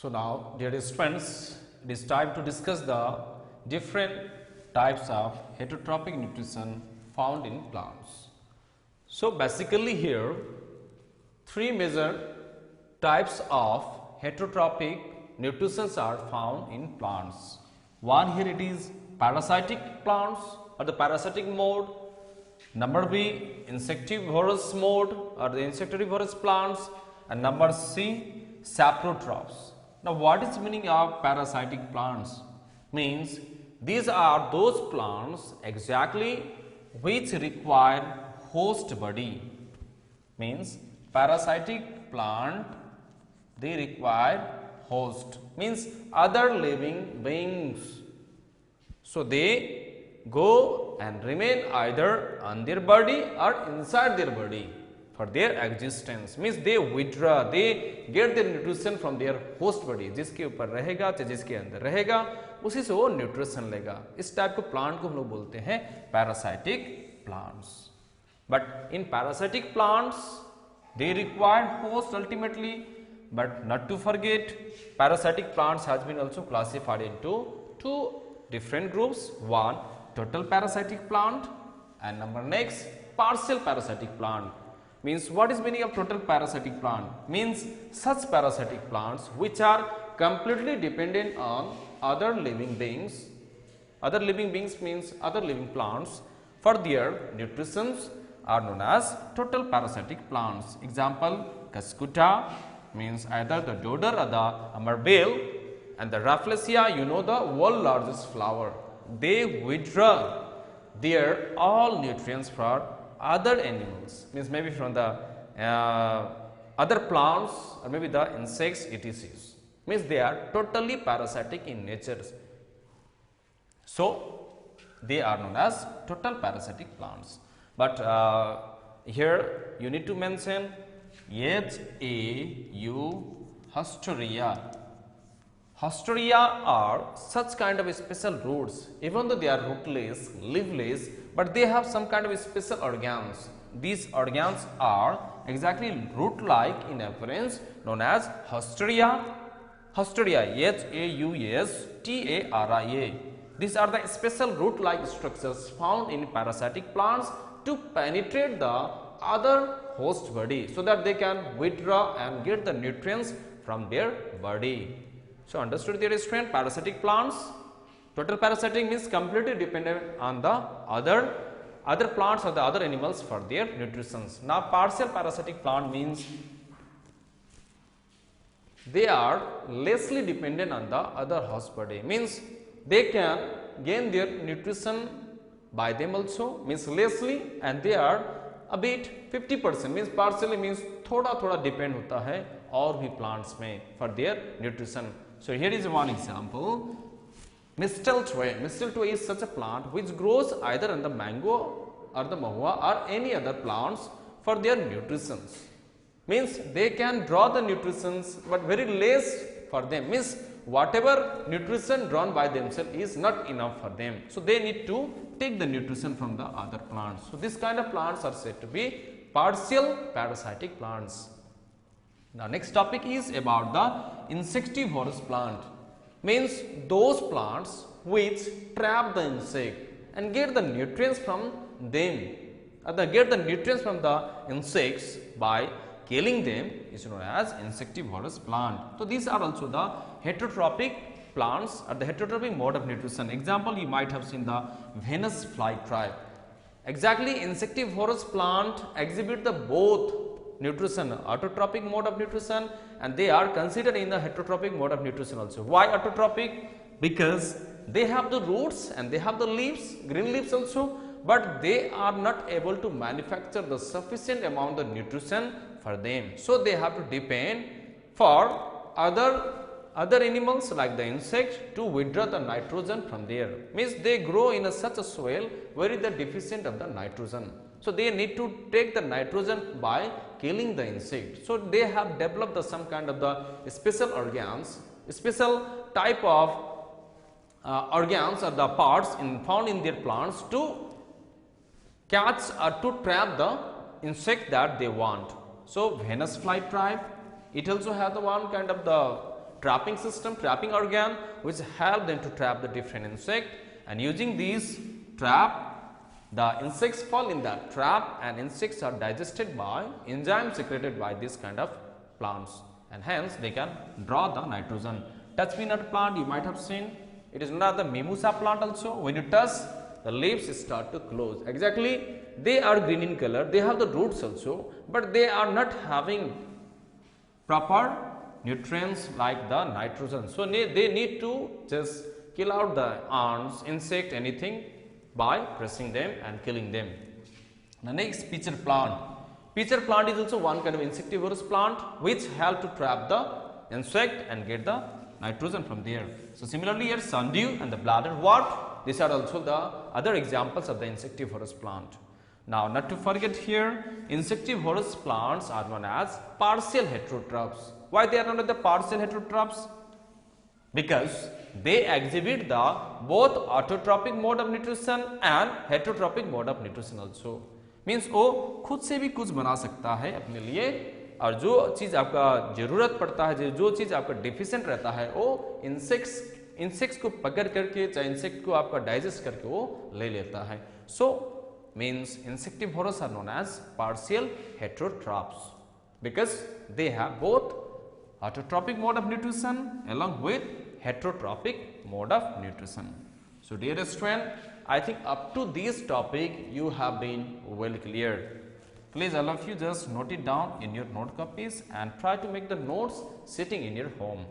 So now, dear students, it is time to discuss the different types of heterotrophic nutrition found in plants. So basically here, three major types of heterotrophic nutritions are found in plants. One here it is parasitic plants or the parasitic mode. Number B, insectivorous mode or the insectivorous plants, and number C, saprotrophs. Now, what is meaning of parasitic plants? Means these are those plants exactly which require host body. Means parasitic plant, they require host, means other living beings. So they go and remain either on their body or inside their body for their existence. Means they withdraw, they get their nutrition from their host body. जिसके ऊपर रहेगा चाहे जिसके अंदर रहेगा उसी से वो न्यूट्रिशन लेगा. इस टाइप के प्लांट को हम लोग बोलते हैं parasitic plants. But in parasitic plants they require host ultimately, but not to forget, parasitic plants has been also classified into two different groups. One, total parasitic plant, and number next, partial parasitic plant. Means what is meaning of total parasitic plant? Means such parasitic plants which are completely dependent on other living beings. Other living beings means other living plants for their nutrition are known as total parasitic plants. Example, Cuscuta means either the dodder or the amarbale, and the Rafflesia, you know, the world largest flower. They withdraw their all nutrients for other animals, means maybe from the other plants or maybe the insects etc. Means they are totally parasitic in nature. So they are known as total parasitic plants. But here you need to mention HAU Haustoria. Haustoria are such kind of special roots, even though they are rootless, leafless, but they have some kind of special organs. These organs are exactly root-like in appearance, known as Haustoria. Haustoria, Haustoria. These are the special root-like structures found in parasitic plants to penetrate the other host body so that they can withdraw and get the nutrients from their body. So understood, dear student, parasitic plants, total parasitic means completely dependent on the other plants or the other animals for their nutrition. Now partial parasitic plant means they are lessly dependent on the other host body, means they can gain their nutrition by them also, means lessly, and they are a bit 50%, means partially means थोड़ा depend होता है और भी plants में for their nutrition. So here is one example. Mistletoe. Mistletoe is such a plant which grows either on the mango or the mahua or any other plants for their nutrition. Means they can draw the nutrition but very less for them, means whatever nutrition drawn by themselves is not enough for them. So they need to take the nutrition from the other plants. So this kind of plants are said to be partial parasitic plants. Now next topic is about the insectivorous plant. Means those plants which trap the insect and get the nutrients from them, get the nutrients from the insects by killing them is known as insectivorous plant. So these are also the heterotrophic plants or the heterotrophic mode of nutrition. Example, you might have seen the Venus flytrap. Exactly, insectivorous plant exhibit the both nutrition, autotrophic mode of nutrition, and they are considered in the heterotrophic mode of nutrition also. Why autotrophic? Because they have the roots and they have the leaves, green leaves also, but they are not able to manufacture the sufficient amount of nutrition for them. So they have to depend for other animals like the insect to withdraw the nitrogen from there. Means they grow in such a soil where is the deficient of the nitrogen. So they need to take the nitrogen by killing the insect. So they have developed some kind of the special organs, special type of organs or the parts found in their plants to catch or to trap the insect that they want. So Venus flytrap, it also has the one kind of the trapping system, trapping organ, which help them to trap the different insect, and using these trap, the insects fall in that trap and insects are digested by enzymes secreted by this kind of plants, and hence they can draw the nitrogen. Touch me not plant, you might have seen, it is not the mimosa plant also. When you touch, the leaves start to close. Exactly, they are green in color, they have the roots also, but they are not having proper nutrients like the nitrogen. So they need to just kill out the ants, insect, anything by pressing them and killing them. The next, pitcher plant. Pitcher plant is also one kind of insectivorous plant which help to trap the insect and get the nitrogen from there. So similarly here sundew and the bladderwort, these are also the other examples of the insectivorous plant. Now not to forget here, insectivorous plants are known as partial heterotrophs. Why they are known as the partial heterotrophs? Because they exhibit the both autotrophic mode of nutrition and heterotrophic mode of nutrition also. Means वो खुद से भी कुछ बना सकता है अपने लिए, और जो चीज़ आपका जरूरत पड़ता है, जो चीज़ आपका डिफिशिएंट रहता है, वो इंसेक्ट्स को पकड़ करके, चाहे इंसेक्ट को आपका डाइजेस्ट करके वो ले लेता है. So means insectivorous are known as partial heterotrophs because they have both autotrophic mode of nutrition along with heterotrophic mode of nutrition. So dear student, I think up to this topic you have been well clear. Please all of you just note it down in your note copies and try to make the notes sitting in your home.